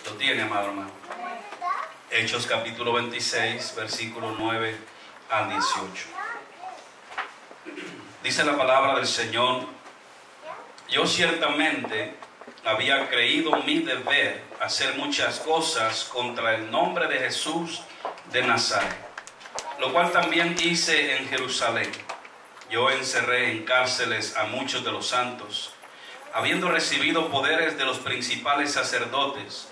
Lo tiene, amado hermano. Hechos capítulo 26, versículo 9 al 18. Dice la palabra del Señor: yo ciertamente había creído mi deber hacer muchas cosas contra el nombre de Jesús de Nazaret, lo cual también hice en Jerusalén. Yo encerré en cárceles a muchos de los santos, habiendo recibido poderes de los principales sacerdotes,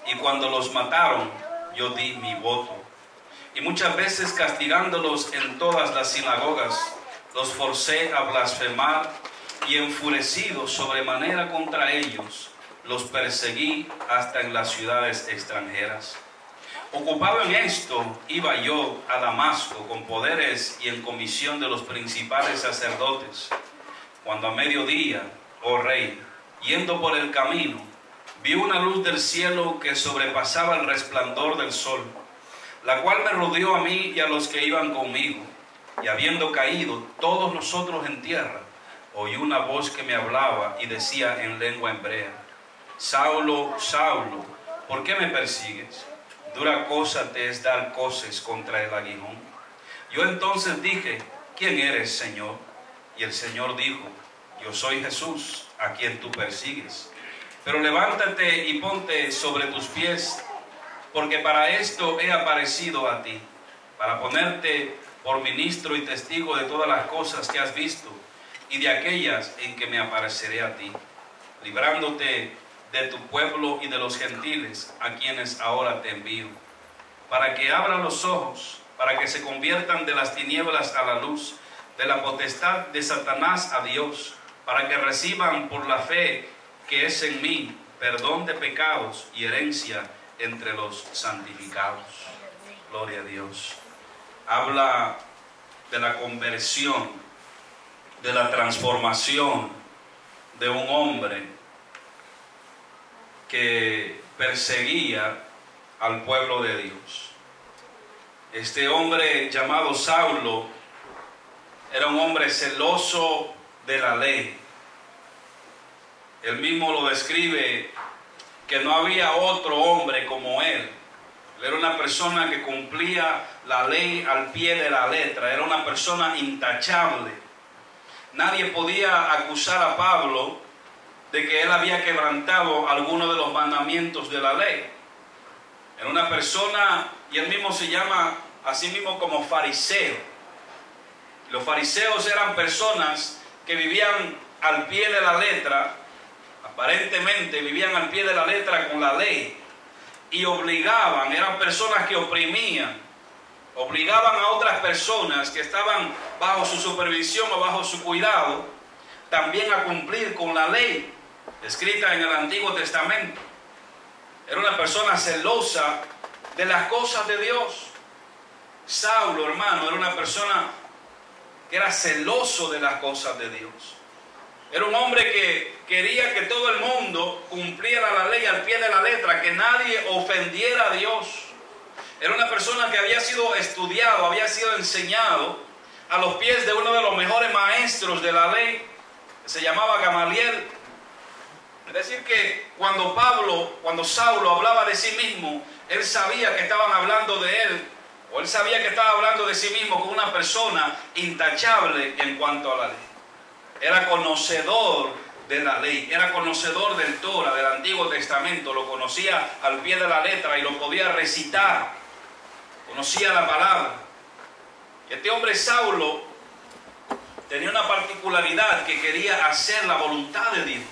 y cuando los mataron, yo di mi voto. Y muchas veces castigándolos en todas las sinagogas, los forcé a blasfemar, y enfurecido sobremanera contra ellos, los perseguí hasta en las ciudades extranjeras. Ocupado en esto, iba yo a Damasco con poderes y en comisión de los principales sacerdotes, cuando a mediodía, oh rey, yendo por el camino, vi una luz del cielo que sobrepasaba el resplandor del sol, la cual me rodeó a mí y a los que iban conmigo, y habiendo caído todos nosotros en tierra, oí una voz que me hablaba y decía en lengua hebrea: Saulo, Saulo, ¿por qué me persigues? Dura cosa te es dar coces contra el aguijón. Yo entonces dije: ¿quién eres, Señor? Y el Señor dijo: yo soy Jesús, a quien tú persigues. Pero levántate y ponte sobre tus pies, porque para esto he aparecido a ti, para ponerte por ministro y testigo de todas las cosas que has visto y de aquellas en que me apareceré a ti, librándote de tu pueblo y de los gentiles, a quienes ahora te envío, para que abran los ojos, para que se conviertan de las tinieblas a la luz, de la potestad de Satanás a Dios, para que reciban por la fe que es en mí perdón de pecados y herencia entre los santificados. Gloria a Dios. Habla de la conversión, de la transformación de un hombre que perseguía al pueblo de Dios. Este hombre llamado Saulo era un hombre celoso de la ley. Él mismo lo describe, que no había otro hombre como él. Él era una persona que cumplía la ley al pie de la letra, era una persona intachable. Nadie podía acusar a Pablo de que él había quebrantado alguno de los mandamientos de la ley. Era una persona, y él mismo se llama a sí mismo como fariseo. Los fariseos eran personas que vivían al pie de la letra, aparentemente vivían al pie de la letra con la ley, y obligaban, eran personas que oprimían, obligaban a otras personas que estaban bajo su supervisión o bajo su cuidado, también a cumplir con la ley escrita en el Antiguo Testamento. Era una persona celosa de las cosas de Dios. Saulo, hermano, era una persona que era celoso de las cosas de Dios. Era un hombre que quería que todo el mundo cumpliera la ley al pie de la letra, que nadie ofendiera a Dios. Era una persona que había sido estudiado, había sido enseñado a los pies de uno de los mejores maestros de la ley, que se llamaba Gamaliel. Es decir, que cuando Saulo hablaba de sí mismo, él sabía que estaban hablando de él, o él sabía que estaba hablando de sí mismo como una persona intachable en cuanto a la ley. Era conocedor de la ley, era conocedor del Torah, del Antiguo Testamento, lo conocía al pie de la letra y lo podía recitar, conocía la palabra. Y este hombre Saulo tenía una particularidad, que quería hacer la voluntad de Dios.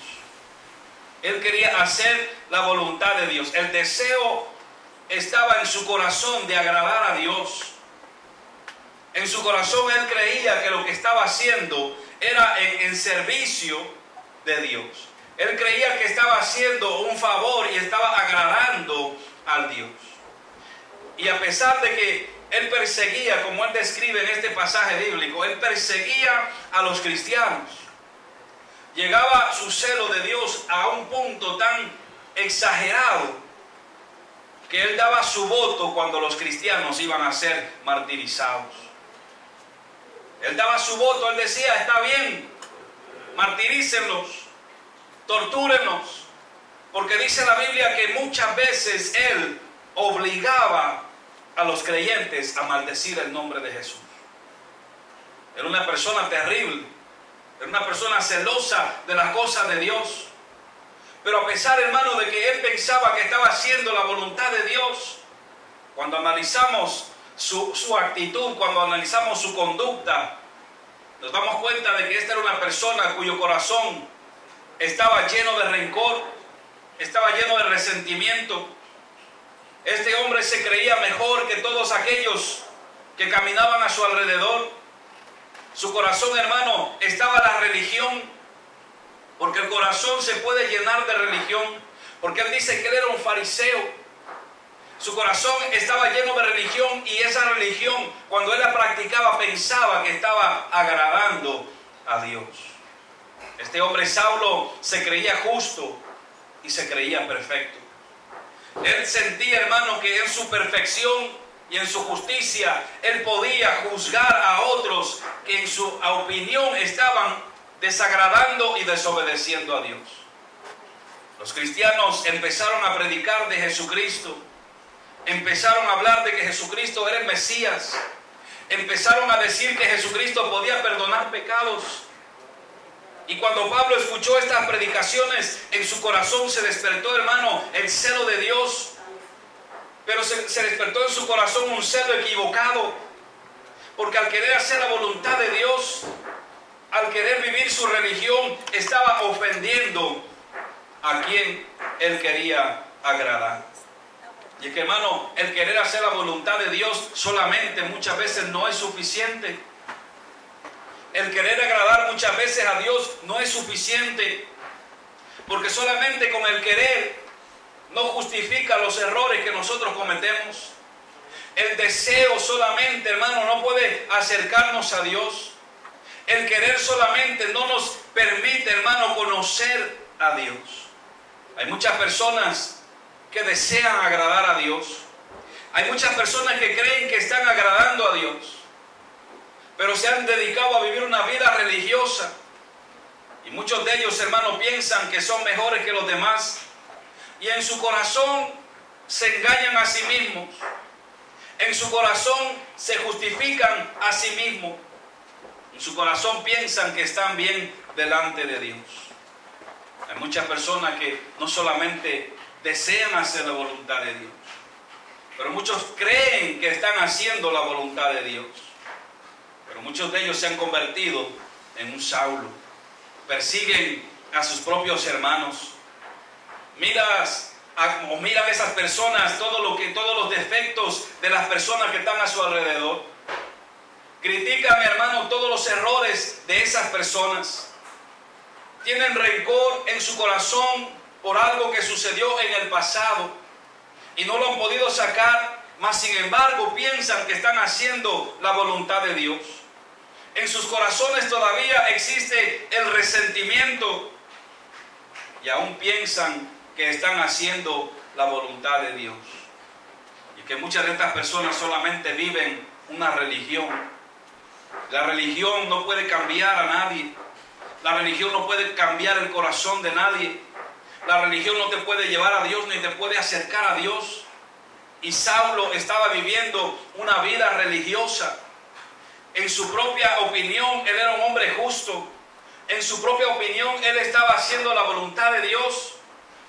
Él quería hacer la voluntad de Dios. El deseo estaba en su corazón de agradar a Dios. En su corazón él creía que lo que estaba haciendo era en servicio de Dios. Él creía que estaba haciendo un favor y estaba agradando al Dios. Y a pesar de que él perseguía, como él describe en este pasaje bíblico, él perseguía a los cristianos. Llegaba su celo de Dios a un punto tan exagerado que él daba su voto cuando los cristianos iban a ser martirizados. Él daba su voto, él decía: está bien, martirícenlos, tortúrenlos, Porque dice la Biblia que muchas veces él obligaba a los creyentes a maldecir el nombre de Jesús. Era una persona terrible, era una persona celosa de las cosas de Dios. Pero a pesar, hermano, de que él pensaba que estaba haciendo la voluntad de Dios, cuando analizamos su actitud, cuando analizamos su conducta, nos damos cuenta de que esta era una persona cuyo corazón estaba lleno de rencor, estaba lleno de resentimiento. Este hombre se creía mejor que todos aquellos que caminaban a su alrededor. Su corazón, hermano, estaba la religión, porque el corazón se puede llenar de religión, porque él dice que él era un fariseo. Su corazón estaba lleno de religión, y esa religión, cuando él la practicaba, pensaba que estaba agradando a Dios. Este hombre Saulo se creía justo y se creía perfecto. Él sentía, hermano, que en su perfección y en su justicia él podía juzgar a otros que en su opinión estaban desagradando y desobedeciendo a Dios. Los cristianos empezaron a predicar de Jesucristo, empezaron a hablar de que Jesucristo era el Mesías, empezaron a decir que Jesucristo podía perdonar pecados. Y cuando Pablo escuchó estas predicaciones, en su corazón se despertó, hermano, el celo de Dios. Pero se despertó en su corazón un celo equivocado, porque al querer hacer la voluntad de Dios, al querer vivir su religión, estaba ofendiendo a quien él quería agradar. Y es que, hermano, el querer hacer la voluntad de Dios solamente muchas veces no es suficiente. El querer agradar muchas veces a Dios no es suficiente, porque solamente con el querer no justifica los errores que nosotros cometemos. El deseo solamente, hermano, no puede acercarnos a Dios. El querer solamente no nos permite, hermano, conocer a Dios. Hay muchas personas que desean agradar a Dios. Hay muchas personas que creen que están agradando a Dios, pero se han dedicado a vivir una vida religiosa. Y muchos de ellos, hermanos, piensan que son mejores que los demás. Y en su corazón se engañan a sí mismos. En su corazón se justifican a sí mismos. En su corazón piensan que están bien delante de Dios. Hay muchas personas que no solamente desean hacer la voluntad de Dios, pero muchos creen que están haciendo la voluntad de Dios. Pero muchos de ellos se han convertido en un Saulo. Persiguen a sus propios hermanos. Miran a esas personas, todos los defectos de las personas que están a su alrededor. Critican, hermano, todos los errores de esas personas. Tienen rencor en su corazón por algo que sucedió en el pasado y no lo han podido sacar, mas sin embargo piensan que están haciendo la voluntad de Dios. En sus corazones todavía existe el resentimiento y aún piensan que están haciendo la voluntad de Dios. Y que muchas de estas personas solamente viven una religión. La religión no puede cambiar a nadie. La religión no puede cambiar el corazón de nadie. La religión no te puede llevar a Dios ni te puede acercar a Dios. Y Saulo estaba viviendo una vida religiosa. En su propia opinión, él era un hombre justo. En su propia opinión, él estaba haciendo la voluntad de Dios.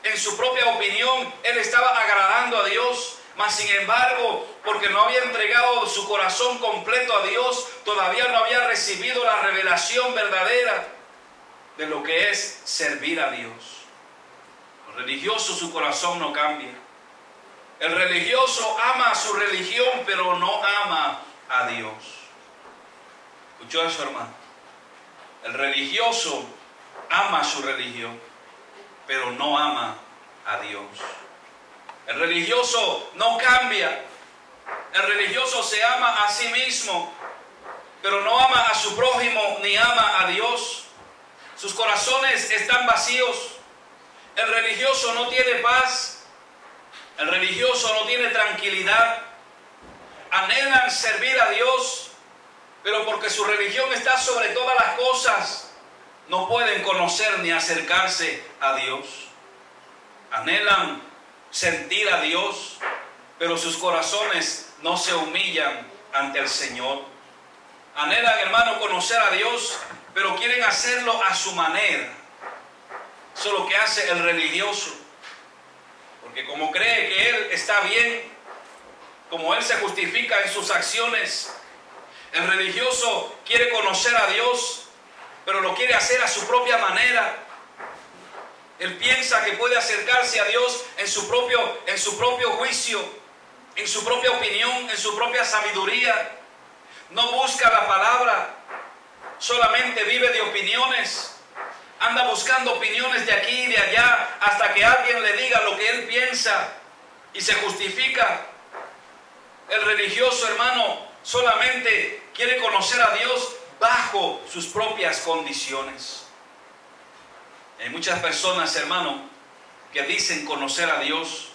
En su propia opinión, él estaba agradando a Dios. Mas sin embargo, porque no había entregado su corazón completo a Dios, todavía no había recibido la revelación verdadera de lo que es servir a Dios. El religioso, su corazón no cambia. El religioso ama a su religión, pero no ama a Dios. ¿Escuchó eso, hermano? El religioso ama su religión, pero no ama a Dios. El religioso no cambia. El religioso se ama a sí mismo, pero no ama a su prójimo ni ama a Dios. Sus corazones están vacíos. El religioso no tiene paz. El religioso no tiene tranquilidad. Anhelan servir a Dios, pero porque su religión está sobre todas las cosas, no pueden conocer ni acercarse a Dios. Anhelan sentir a Dios, pero sus corazones no se humillan ante el Señor. Anhelan, hermano, conocer a Dios, pero quieren hacerlo a su manera. Eso es lo que hace el religioso. Porque como cree que él está bien, como él se justifica en sus acciones, el religioso quiere conocer a Dios, pero lo quiere hacer a su propia manera. Él piensa que puede acercarse a Dios en su propio juicio, en su propia opinión, en su propia sabiduría. No busca la palabra, solamente vive de opiniones. Anda buscando opiniones de aquí y de allá hasta que alguien le diga lo que él piensa y se justifica. El religioso, hermano, solamente quiere conocer a Dios bajo sus propias condiciones. Hay muchas personas, hermano, que dicen conocer a Dios,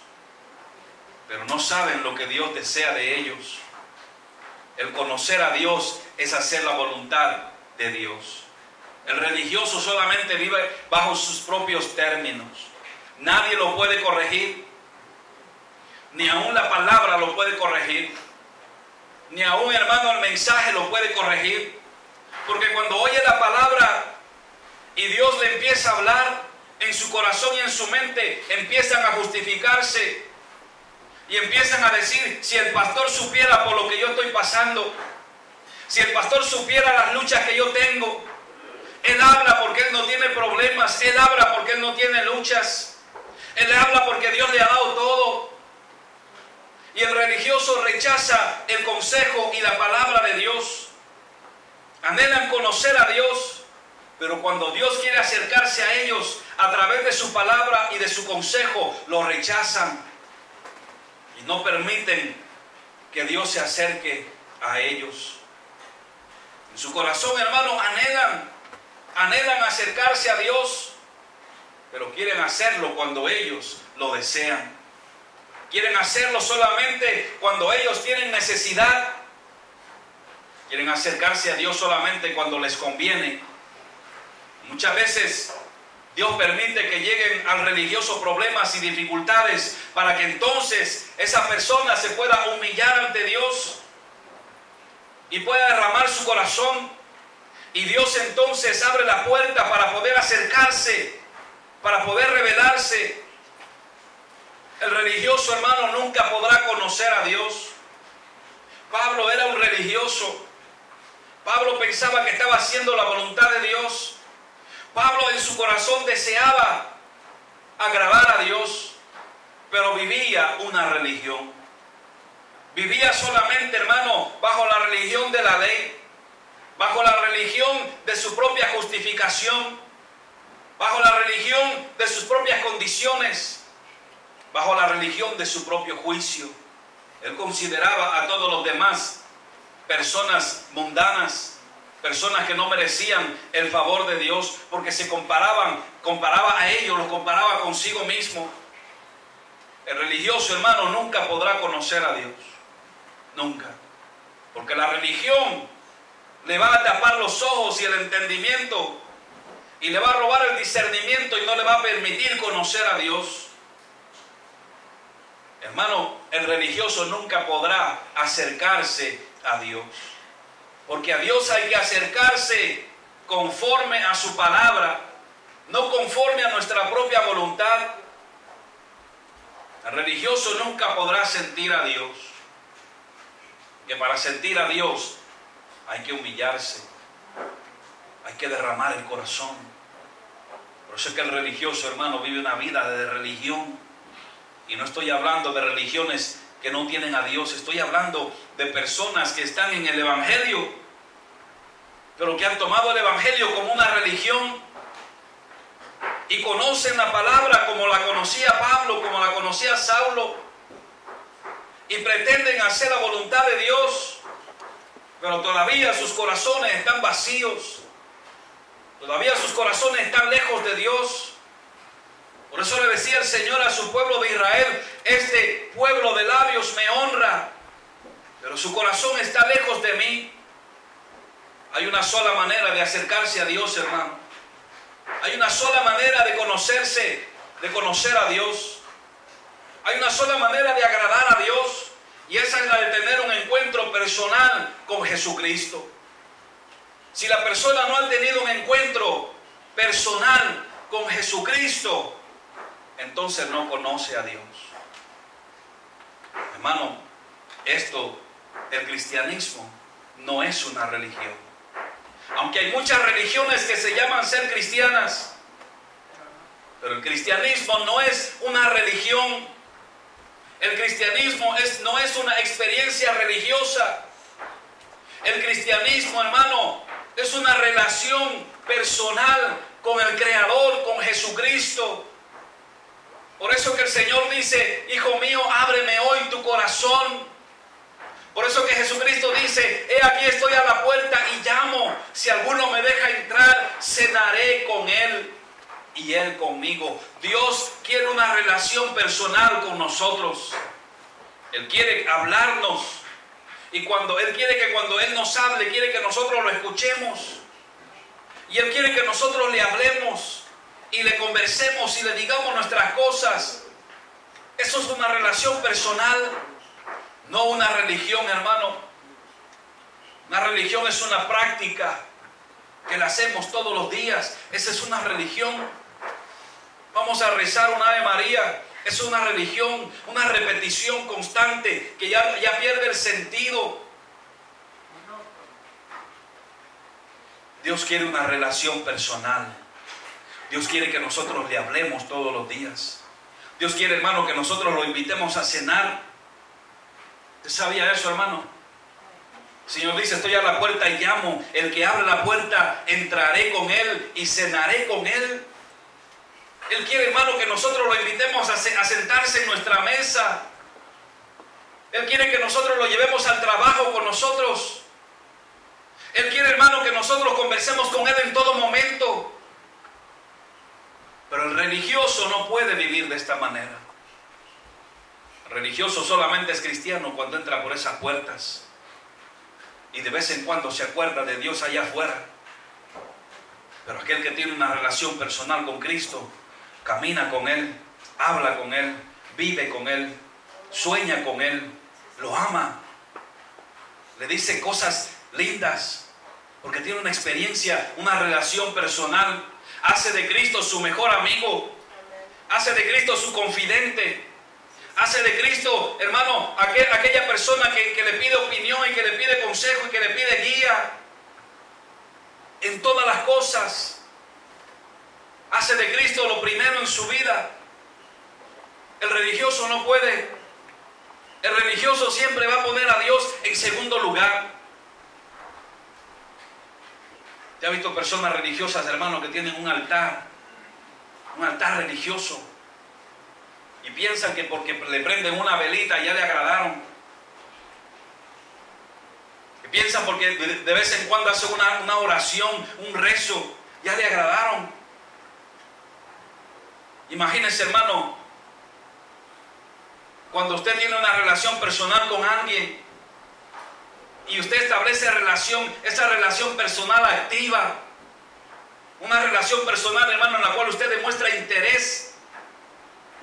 pero no saben lo que Dios desea de ellos. El conocer a Dios es hacer la voluntad de Dios. El religioso solamente vive bajo sus propios términos. Nadie lo puede corregir. Ni aún la palabra lo puede corregir. Ni aún, hermano, el mensaje lo puede corregir. Porque cuando oye la palabra y Dios le empieza a hablar, en su corazón y en su mente empiezan a justificarse. Y empiezan a decir, si el pastor supiera por lo que yo estoy pasando, si el pastor supiera las luchas que yo tengo, él habla porque él no tiene problemas, él habla porque él no tiene luchas, él habla porque Dios le ha dado todo. Y el religioso rechaza el consejo y la palabra de Dios. Anhelan conocer a Dios, pero cuando Dios quiere acercarse a ellos a través de su palabra y de su consejo, lo rechazan. Y no permiten que Dios se acerque a ellos. En su corazón, hermano, anhelan acercarse a Dios, pero quieren hacerlo cuando ellos lo desean. Quieren hacerlo solamente cuando ellos tienen necesidad. Quieren acercarse a Dios solamente cuando les conviene. Muchas veces Dios permite que lleguen al religioso problemas y dificultades para que entonces esa persona se pueda humillar ante Dios y pueda derramar su corazón. Y Dios entonces abre la puerta para poder acercarse, para poder revelarse. El religioso, hermano, nunca podrá conocer a Dios. Pablo era un religioso. Pablo pensaba que estaba haciendo la voluntad de Dios. Pablo en su corazón deseaba agradar a Dios, pero vivía una religión. Vivía solamente, hermano, bajo la religión de la ley, bajo la religión de su propia justificación, bajo la religión de sus propias condiciones, bajo la religión de su propio juicio. Él consideraba a todos los demás personas mundanas, personas que no merecían el favor de Dios, porque se comparaba a ellos, los comparaba consigo mismo. El religioso, hermano, nunca podrá conocer a Dios. Nunca. Porque la religión le va a tapar los ojos y el entendimiento, y le va a robar el discernimiento y no le va a permitir conocer a Dios. Hermano, el religioso nunca podrá acercarse a Dios. Porque a Dios hay que acercarse conforme a su palabra, no conforme a nuestra propia voluntad. El religioso nunca podrá sentir a Dios. Que para sentir a Dios hay que humillarse, hay que derramar el corazón. Por eso es que el religioso, hermano, vive una vida de religión. Y no estoy hablando de religiones que no tienen a Dios. Estoy hablando de personas que están en el Evangelio, pero que han tomado el Evangelio como una religión y conocen la palabra como la conocía Pablo, como la conocía Saulo, y pretenden hacer la voluntad de Dios, pero todavía sus corazones están vacíos, todavía sus corazones están lejos de Dios. Por eso le decía el Señor a su pueblo de Israel: este pueblo de labios me honra, pero su corazón está lejos de mí. Hay una sola manera de acercarse a Dios, hermano. Hay una sola manera de conocerse de conocer a Dios. Hay una sola manera de agradar a Dios, y esa es la de tener un encuentro personal con Jesucristo. Si la persona no ha tenido un encuentro personal con Jesucristo, entonces no conoce a Dios. Hermano, esto del cristianismo no es una religión. Aunque hay muchas religiones que se llaman ser cristianas, pero el cristianismo no es una religión. El cristianismo no es una experiencia religiosa. El cristianismo, hermano, es una relación personal con el Creador, con Jesucristo. Por eso que el Señor dice: hijo mío, ábreme hoy tu corazón. Por eso que Jesucristo dice: he aquí estoy a la puerta y llamo. Si alguno me deja entrar, cenaré con él y él conmigo. Dios quiere una relación personal con nosotros. Él quiere hablarnos. Y Él quiere que cuando Él nos hable, quiere que nosotros lo escuchemos. Y Él quiere que nosotros le hablemos y le conversemos y le digamos nuestras cosas. Eso es una relación personal, no una religión, hermano. Una religión es una práctica que la hacemos todos los días. Esa es una religión. Vamos a rezar un Ave María. Es una religión, una repetición constante que ya pierde el sentido. Dios quiere una relación personal. Dios quiere que nosotros le hablemos todos los días. Dios quiere, hermano, que nosotros lo invitemos a cenar. ¿Usted sabía eso, hermano? El Señor dice: estoy a la puerta y llamo. El que abre la puerta, entraré con él y cenaré con él. Él quiere, hermano, que nosotros lo invitemos a sentarse en nuestra mesa. Él quiere que nosotros lo llevemos al trabajo con nosotros. Él quiere, hermano, que nosotros conversemos con Él en todo momento. Pero el religioso no puede vivir de esta manera. El religioso solamente es cristiano cuando entra por esas puertas y de vez en cuando se acuerda de Dios allá afuera. Pero aquel que tiene una relación personal con Cristo, camina con Él, habla con Él, vive con Él, sueña con Él, lo ama, le dice cosas lindas, porque tiene una experiencia, una relación personal. Hace de Cristo su mejor amigo, hace de Cristo su confidente, hace de Cristo, hermano, aquella persona que le pide opinión y que le pide consejo y que le pide guía en todas las cosas. Hace de Cristo lo primero en su vida. El religioso no puede. El religioso siempre va a poner a Dios en segundo lugar. ¿Ya ha visto personas religiosas, hermano, que tienen un altar religioso, y piensan que porque le prenden una velita ya le agradaron? Y piensan porque de vez en cuando hace una oración, un rezo, ya le agradaron. Imagínese, hermano, cuando usted tiene una relación personal con alguien y usted establece esa relación personal activa, una relación personal, hermano, en la cual usted demuestra interés.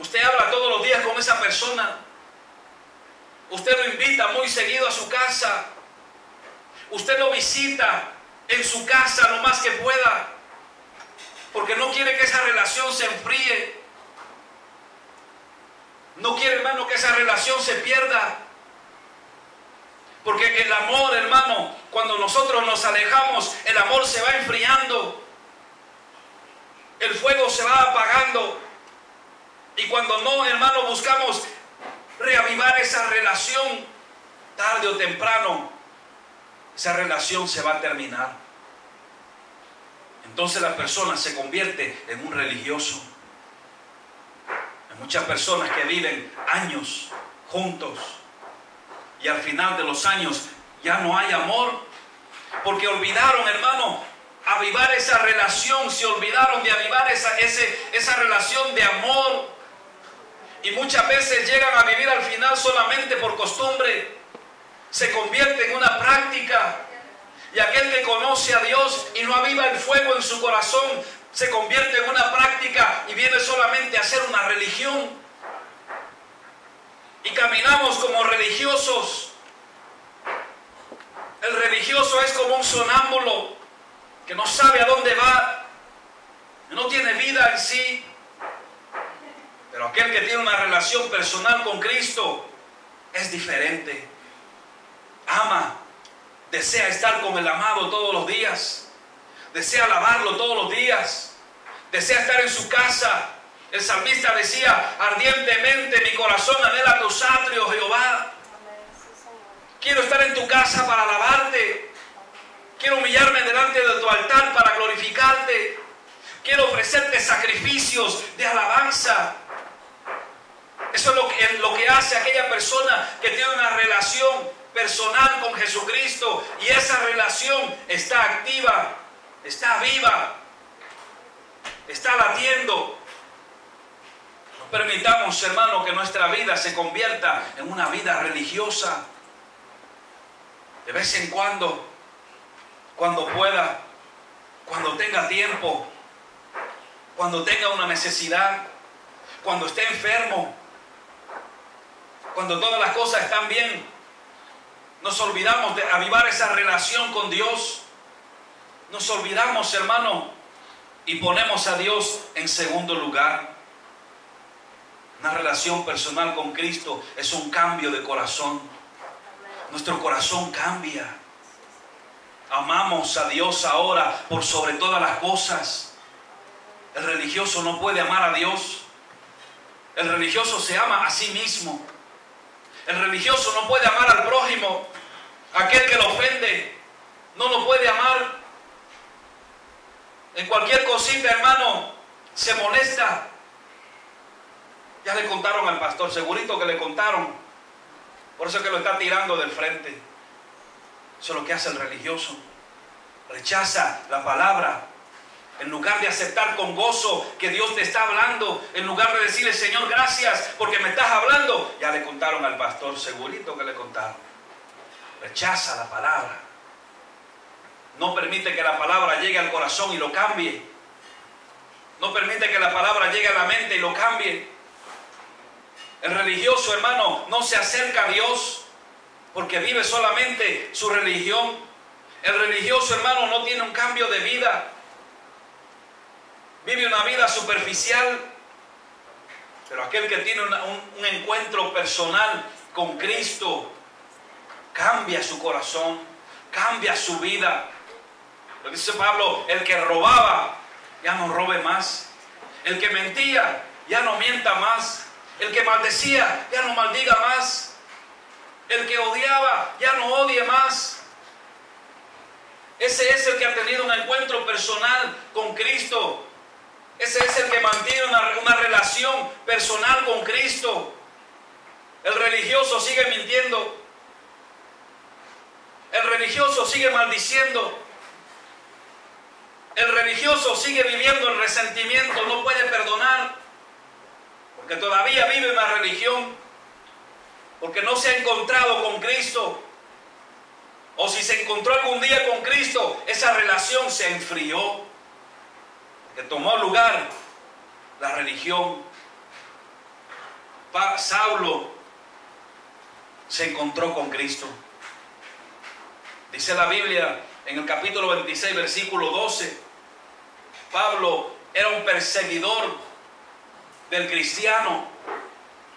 Usted habla todos los días con esa persona. Usted lo invita muy seguido a su casa. Usted lo visita en su casa lo más que pueda, porque no quiere que esa relación se enfríe. No quiere, hermano, que esa relación se pierda. Porque el amor, hermano, cuando nosotros nos alejamos, el amor se va enfriando. El fuego se va apagando. Y cuando no, hermano, buscamos reavivar esa relación, tarde o temprano, esa relación se va a terminar. Entonces la persona se convierte en un religioso. Hay muchas personas que viven años juntos y al final de los años ya no hay amor, porque olvidaron, hermano, avivar esa relación. Se olvidaron de avivar esa relación de amor, y muchas veces llegan a vivir al final solamente por costumbre. Se convierte en una práctica, y aquel que conoce a Dios y no aviva el fuego en su corazón se convierte en una práctica y viene solamente a ser una religión. Y caminamos como religiosos. El religioso es como un sonámbulo que no sabe a dónde va, no tiene vida en sí. Pero aquel que tiene una relación personal con Cristo es diferente. Ama, desea estar con el amado todos los días, desea alabarlo todos los días, desea estar en su casa. El salmista decía: ardientemente mi corazón anhela tus atrios, Jehová. Quiero estar en tu casa para alabarte. Quiero humillarme delante de tu altar para glorificarte. Quiero ofrecerte sacrificios de alabanza. Eso es lo que hace aquella persona que tiene una relación personal con Jesucristo. Y esa relación está activa, está viva, está latiendo. No permitamos, hermano, que nuestra vida se convierta en una vida religiosa. De vez en cuando pueda, cuando tenga tiempo, cuando tenga una necesidad, cuando esté enfermo, cuando todas las cosas están bien, nos olvidamos de avivar esa relación con Dios. Nos olvidamos, hermano, y ponemos a Dios en segundo lugar. Una relación personal con Cristo es un cambio de corazón. Nuestro corazón cambia. Amamos a Dios ahora por sobre todas las cosas. El religioso no puede amar a Dios. El religioso se ama a sí mismo. El religioso no puede amar al prójimo. Aquel que lo ofende no lo puede amar. En cualquier cosita, hermano, se molesta. Ya le contaron al pastor, segurito que le contaron. Por eso es que lo está tirando del frente. Eso es lo que hace el religioso. Rechaza la palabra. En lugar de aceptar con gozo que Dios te está hablando, en lugar de decirle: Señor, gracias porque me estás hablando. Ya le contaron al pastor, segurito que le contaron. Rechaza la palabra. No permite que la palabra llegue al corazón y lo cambie. No permite que la palabra llegue a la mente y lo cambie. El religioso, hermano, no se acerca a Dios porque vive solamente su religión. El religioso, hermano, no tiene un cambio de vida. Vive una vida superficial. Pero aquel que tiene un encuentro personal con Cristo, cambia su corazón, cambia su vida. Lo que dice Pablo: el que robaba, ya no robe más. El que mentía, ya no mienta más. El que maldecía, ya no maldiga más. El que odiaba, ya no odie más. Ese es el que ha tenido un encuentro personal con Cristo. Ese es el que mantiene una relación personal con Cristo. El religioso sigue mintiendo. El religioso sigue maldiciendo. El religioso sigue viviendo el resentimiento, no puede perdonar. Porque todavía vive una religión. Porque no se ha encontrado con Cristo. O si se encontró algún día con Cristo, esa relación se enfrió. Que tomó lugar la religión. Saulo se encontró con Cristo. Dice la Biblia en el capítulo 26, versículo 12. Pablo era un perseguidor del cristiano.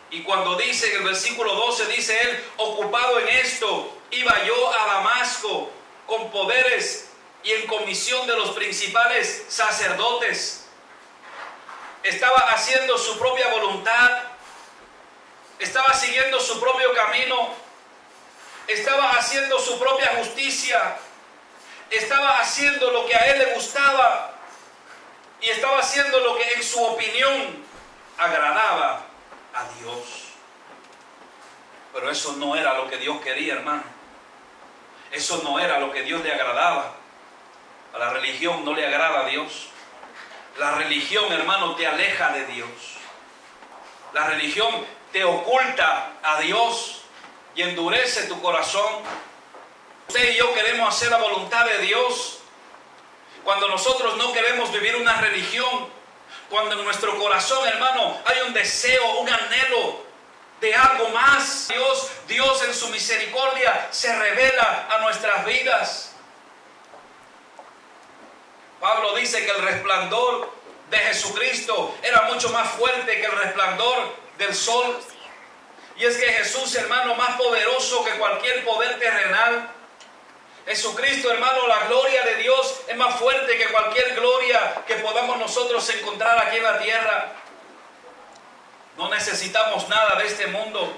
Y cuando dice en el versículo 12, dice él: ocupado en esto, iba yo a Damasco con poderes y en comisión de los principales sacerdotes. Estaba haciendo su propia voluntad. Estaba siguiendo su propio camino. Estaba haciendo su propia justicia. Estaba haciendo lo que a él le gustaba. Y estaba haciendo lo que en su opinión agradaba a Dios. Pero eso no era lo que Dios quería, hermano. Eso no era lo que Dios le agradaba. A la religión no le agrada a Dios. La religión, hermano, te aleja de Dios. La religión te oculta a Dios y endurece tu corazón. Usted y yo queremos hacer la voluntad de Dios. Cuando nosotros no queremos vivir una religión, cuando en nuestro corazón, hermano, hay un deseo, un anhelo de algo más. Dios en su misericordia se revela a nuestras vidas. Pablo dice que el resplandor de Jesucristo era mucho más fuerte que el resplandor del sol. Y es que Jesús, hermano, más poderoso que cualquier poder terrenal. Jesucristo, hermano, la gloria de Dios es más fuerte que cualquier gloria que podamos nosotros encontrar aquí en la tierra. No necesitamos nada de este mundo.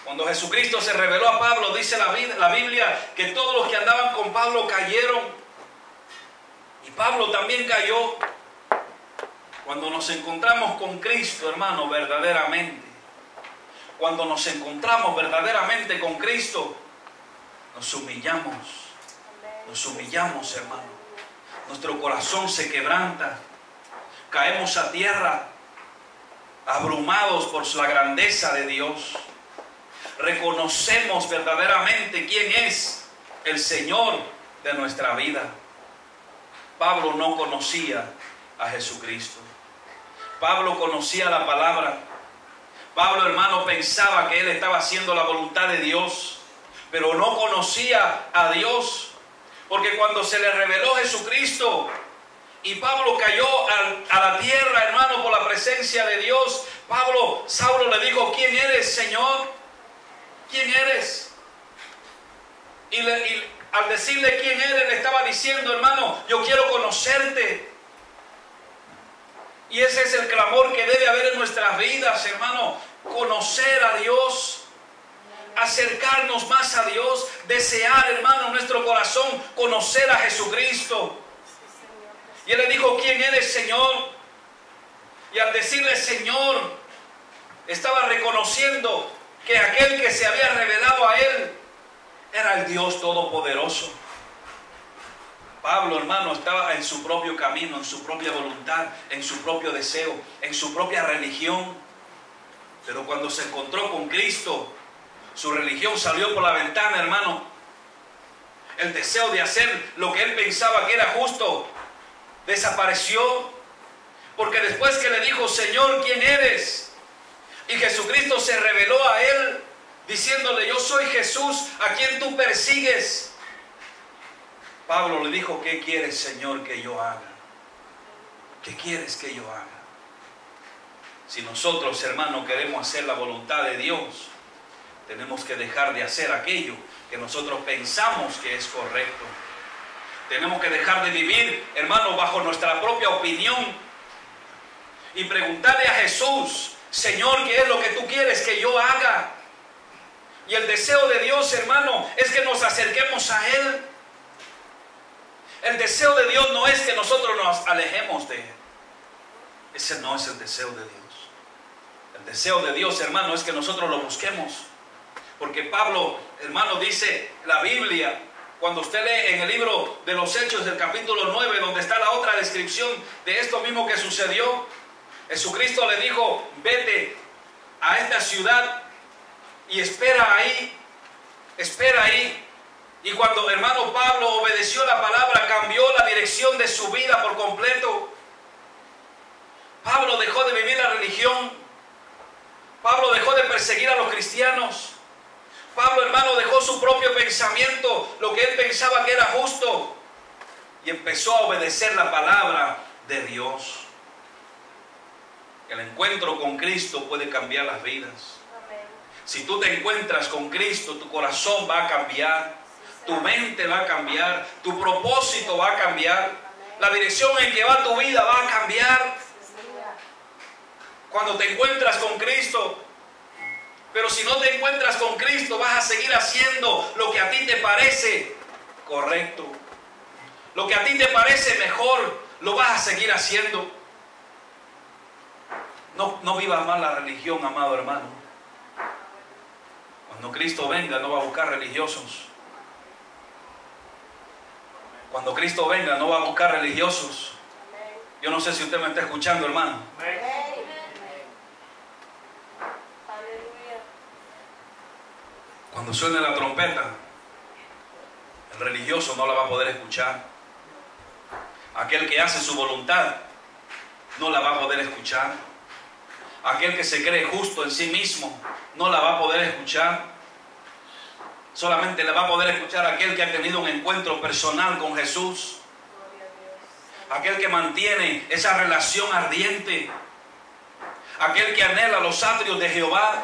Cuando Jesucristo se reveló a Pablo, dice la Biblia que todos los que andaban con Pablo cayeron. Y Pablo también cayó. Cuando nos encontramos con Cristo, hermano, verdaderamente, cuando nos encontramos verdaderamente con Cristo, nos humillamos, hermano. Nuestro corazón se quebranta, caemos a tierra, abrumados por la grandeza de Dios. Reconocemos verdaderamente quién es el Señor de nuestra vida. Pablo no conocía a Jesucristo. Pablo conocía la palabra. Pablo, hermano, pensaba que él estaba haciendo la voluntad de Dios, pero no conocía a Dios, porque cuando se le reveló Jesucristo y Pablo cayó a la tierra, hermano, por la presencia de Dios, Saulo le dijo: ¿quién eres, Señor? ¿Quién eres? Y al decirle quién eres, le estaba diciendo: hermano, yo quiero conocerte. Y ese es el clamor que debe haber en nuestras vidas, hermano. Conocer a Dios, acercarnos más a Dios, desear, hermano, en nuestro corazón conocer a Jesucristo. Y él le dijo: ¿quién eres, Señor? Y al decirle Señor, estaba reconociendo que aquel que se había revelado a él era el Dios Todopoderoso. Pablo, hermano, estaba en su propio camino, en su propia voluntad, en su propio deseo, en su propia religión. Pero cuando se encontró con Cristo, su religión salió por la ventana, hermano. El deseo de hacer lo que él pensaba que era justo desapareció. Porque después que le dijo: Señor, ¿quién eres? Y Jesucristo se reveló a él diciéndole: yo soy Jesús a quien tú persigues. Pablo le dijo: ¿qué quieres, Señor, que yo haga? ¿Qué quieres que yo haga? Si nosotros, hermanos, queremos hacer la voluntad de Dios, tenemos que dejar de hacer aquello que nosotros pensamos que es correcto. Tenemos que dejar de vivir, hermanos, bajo nuestra propia opinión y preguntarle a Jesús: Señor, ¿qué es lo que tú quieres que yo haga? Y el deseo de Dios, hermano, es que nos acerquemos a Él. El deseo de Dios no es que nosotros nos alejemos de Él. Ese no es el deseo de Dios. El deseo de Dios, hermano, es que nosotros lo busquemos. Porque Pablo, hermano, dice la Biblia, cuando usted lee en el libro de los Hechos del capítulo 9, donde está la otra descripción de esto mismo que sucedió, Jesucristo le dijo: vete a esta ciudad y espera ahí. Y cuando, hermano, Pablo obedeció la palabra, cambió la dirección de su vida por completo. Pablo dejó de vivir la religión. Pablo dejó de perseguir a los cristianos. Pablo, hermano, dejó su propio pensamiento, lo que él pensaba que era justo, y empezó a obedecer la palabra de Dios. El encuentro con Cristo puede cambiar las vidas. Si tú te encuentras con Cristo, tu corazón va a cambiar. Tu mente va a cambiar, tu propósito va a cambiar, la dirección en que va tu vida va a cambiar cuando te encuentras con Cristo. Pero si no te encuentras con Cristo, vas a seguir haciendo lo que a ti te parece correcto, lo que a ti te parece mejor, lo vas a seguir haciendo. No vivas más la religión, amado hermano. Cuando Cristo venga, no va a buscar religiosos. Cuando Cristo venga, no va a buscar religiosos. Yo no sé si usted me está escuchando, hermano. Cuando suene la trompeta, el religioso no la va a poder escuchar. Aquel que hace su voluntad no la va a poder escuchar. Aquel que se cree justo en sí mismo no la va a poder escuchar. Solamente la va a poder escuchar aquel que ha tenido un encuentro personal con Jesús. Aquel que mantiene esa relación ardiente. Aquel que anhela los atrios de Jehová.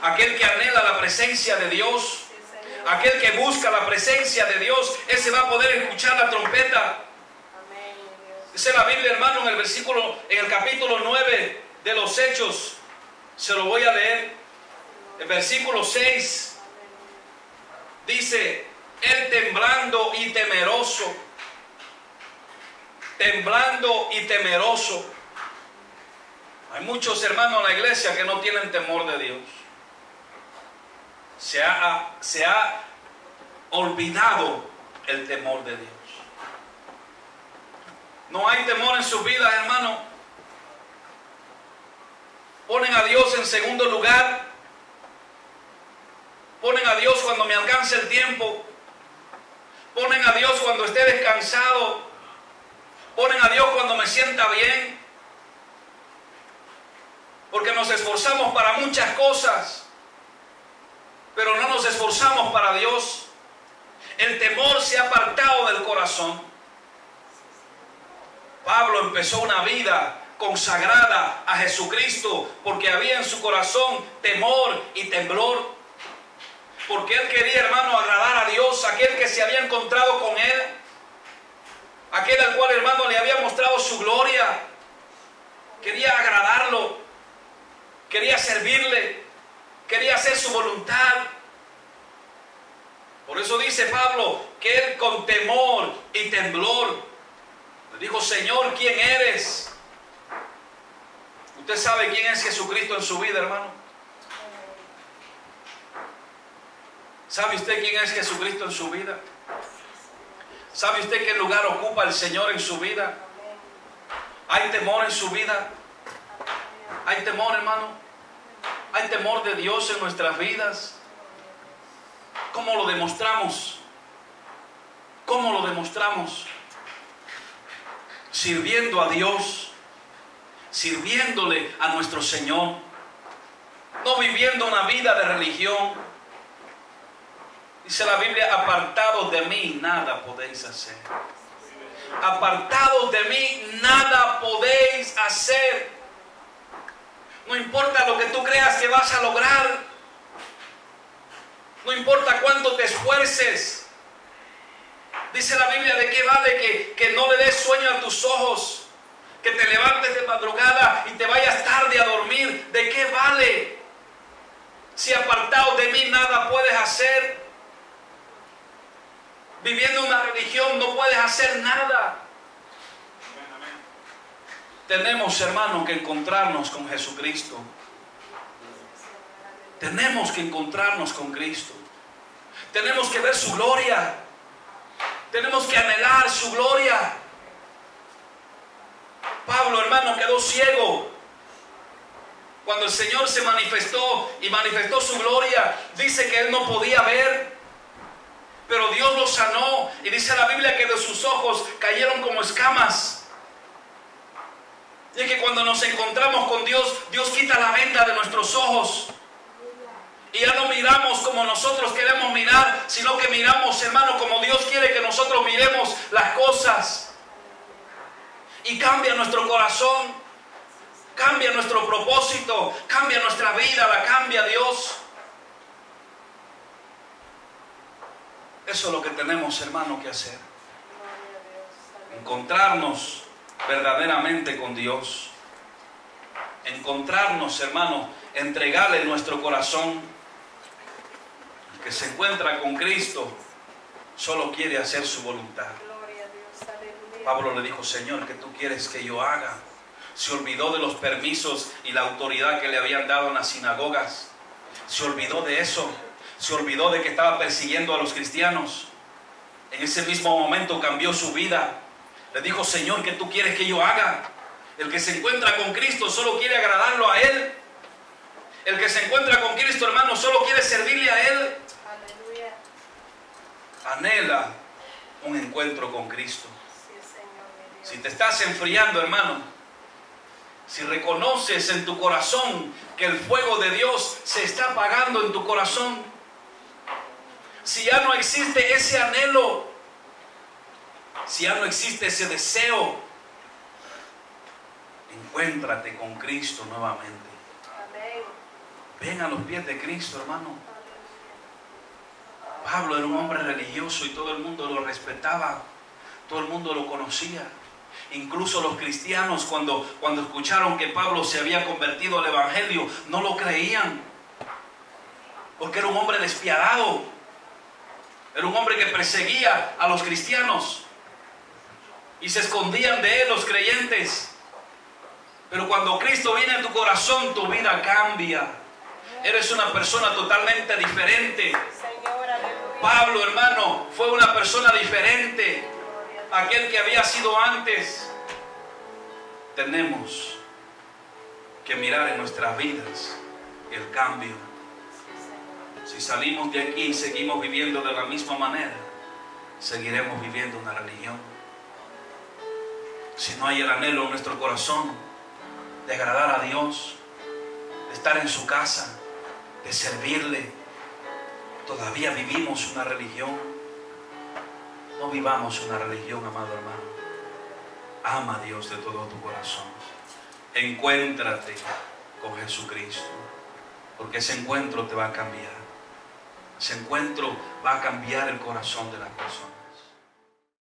Aquel que anhela la presencia de Dios. Aquel que busca la presencia de Dios, ese va a poder escuchar la trompeta. Dice la Biblia, hermano, en el capítulo 9 de los Hechos, se lo voy a leer, el versículo 6, dice, él temblando y temeroso, hay muchos hermanos en la iglesia que no tienen temor de Dios. Se ha olvidado el temor de Dios. No hay temor en sus vidas, hermano. Ponen a Dios en segundo lugar. Ponen a Dios cuando me alcance el tiempo. Ponen a Dios cuando esté descansado. Ponen a Dios cuando me sienta bien. Porque nos esforzamos para muchas cosas, pero no nos esforzamos para Dios. El temor se ha apartado del corazón. Pablo empezó una vida consagrada a Jesucristo porque había en su corazón temor y temblor. Porque él quería, hermano, agradar a Dios, aquel que se había encontrado con él, aquel al cual, hermano, le había mostrado su gloria. Quería agradarlo, quería servirle, quería hacer su voluntad. Por eso dice Pablo que él con temor y temblor le dijo, Señor, ¿quién eres? ¿Usted sabe quién es Jesucristo en su vida, hermano? ¿Sabe usted quién es Jesucristo en su vida? ¿Sabe usted qué lugar ocupa el Señor en su vida? ¿Hay temor en su vida? ¿Hay temor, hermano? ¿Hay temor de Dios en nuestras vidas? ¿Cómo lo demostramos? ¿Cómo lo demostramos? Sirviendo a Dios, sirviéndole a nuestro Señor, no viviendo una vida de religión. Dice la Biblia, apartados de mí nada podéis hacer. Apartados de mí nada podéis hacer. No importa lo que tú creas que vas a lograr. No importa cuánto te esfuerces. Dice la Biblia, ¿de qué vale que no le des sueño a tus ojos? Que te levantes de madrugada y te vayas tarde a dormir. ¿De qué vale? Si apartado de mí nada puedes hacer. Viviendo una religión no puedes hacer nada. Tenemos, hermanos, que encontrarnos con Jesucristo. Tenemos que encontrarnos con Cristo. Tenemos que ver su gloria. Tenemos que anhelar su gloria. Pablo, hermano, quedó ciego cuando el Señor se manifestó y manifestó su gloria. Dice que él no podía ver, pero Dios lo sanó. Y dice la Biblia que de sus ojos cayeron como escamas. Y es que cuando nos encontramos con Dios, Dios quita la venda de nuestros ojos. Y ya no miramos como nosotros queremos mirar, sino que miramos, hermano, como Dios quiere que nosotros miremos las cosas. Y cambia nuestro corazón, cambia nuestro propósito, cambia nuestra vida, la cambia Dios. Eso es lo que tenemos, hermano, que hacer. Encontrarnos verdaderamente con Dios. Encontrarnos, hermano, entregarle nuestro corazón. El que se encuentra con Cristo solo quiere hacer su voluntad. Pablo le dijo, Señor, ¿qué tú quieres que yo haga? Se olvidó de los permisos y la autoridad que le habían dado en las sinagogas. Se olvidó de eso. Se olvidó de que estaba persiguiendo a los cristianos. En ese mismo momento cambió su vida. Le dijo, Señor, ¿qué tú quieres que yo haga? El que se encuentra con Cristo solo quiere agradarlo a Él. El que se encuentra con Cristo, hermano, solo quiere servirle a Él. Aleluya. Anhela un encuentro con Cristo. Si te estás enfriando, hermano, si reconoces en tu corazón que el fuego de Dios se está apagando en tu corazón, si ya no existe ese anhelo, si ya no existe ese deseo, encuéntrate con Cristo nuevamente. Ven a los pies de Cristo, hermano. Pablo era un hombre religioso y todo el mundo lo respetaba, todo el mundo lo conocía. Incluso los cristianos, cuando escucharon que Pablo se había convertido al evangelio, no lo creían, porque era un hombre despiadado, era un hombre que perseguía a los cristianos y se escondían de él los creyentes. Pero cuando Cristo viene a tu corazón, tu vida cambia. Eres una persona totalmente diferente. Pablo, hermano, fue una persona diferente a aquel que había sido antes. Tenemos que mirar en nuestras vidas el cambio. Si salimos de aquí y seguimos viviendo de la misma manera, seguiremos viviendo una religión. Si no hay el anhelo en nuestro corazón de agradar a Dios, de estar en su casa, de servirle, todavía vivimos una religión. No vivamos una religión, amado hermano. Ama a Dios de todo tu corazón. Encuéntrate con Jesucristo, porque ese encuentro te va a cambiar. Ese encuentro va a cambiar el corazón de las personas.